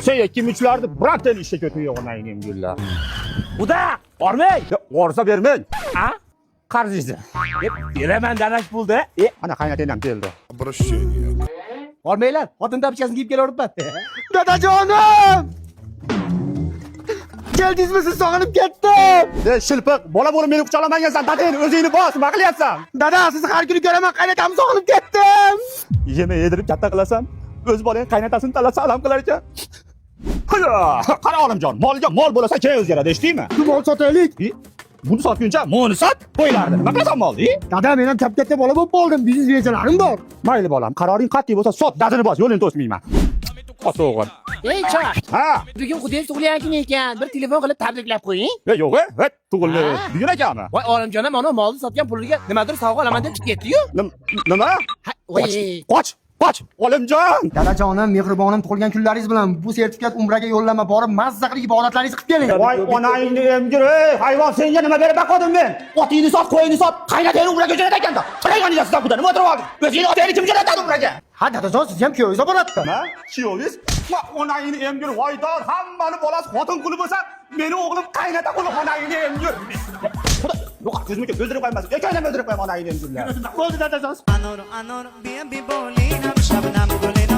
Sen ikki müchlarni birontani ishga ko'tmay onayni emgilla. Xudo, bormay. Orsa bermang. Ha? Qarzingizni. Beraman danash bo'ldi. Ana qaynatenam keldi. Обращение. Bormaylar, xotin tapchasini kiyib kelaveribman. Dadajonim! Keldingizmi, siz sog'inib ketdim. Shilpiq, bola bo'lib meni quchoqlamaysan, dadang o'zingni bos, nima qilyapsan? Dada, sizni har kuni ko'raman, qaynatamni sog'inib ketdim. Yemay yedirib katta qilasan, o'z bolang qaynatasini tanlab salam qilar ekan. Qara olimjon, molga mol bo'lsa keyin o'zgaradi, eshitdingmi? Shu mol sotaylik. Buni sotguncha moni sot, qo'ylardi. Nima qilasan molni? Dada, men ham katta bola bo'lib qoldim, biznes rejalarim bor. Mayli bolam, qaroring qat'iy bo'lsa sot, dadini bos, yo'lini to'smayman. Ota o'g'il. Ey choq, Ha, bugun Xudoyim tug'ilgan kun ekan. Bir telefon qilib tabriklab qo'ying. yo'q, tug'ildi. Bugun ekanmi? Voy olimjon, mana molni sotgan puliga nimadir sovg'a olaman deb chiqib ketdi-yu. Nima? Voy, Qoch, olimjon. Dadajonim, mehribonim, tug'ilgan kunlaringiz bilan bu sertifikat umraga yo'llanma borib, mazza qilib ibodatlaringizni qilib keling. Voy onangni emgir, ey, hayvon, senga nima berib baqadim men? Otingni sot, qo'yingni sot, qaynatani umraga jo'natgan ekanda. Qaynatani sizdan buda nima o'tirib oldi? O'zingni otangni kim jo'natadi umraga? Ha, dadajon, siz ham kuyovingiz olib boradi. Nima? Kuyovingiz? Onangni emgir, voydor, hammani bolasi xotin quli bo'lsa, meni o'g'lim qaynata quli onangni emgir. Xudo, yo'q, ko'zimga o'ldirib qo'ymasin. Ekoylam o'ldirib qo'yaman onangni emgirlar. Bo'ldi dadajon. Anor, bien bibolina, shabnam gulina.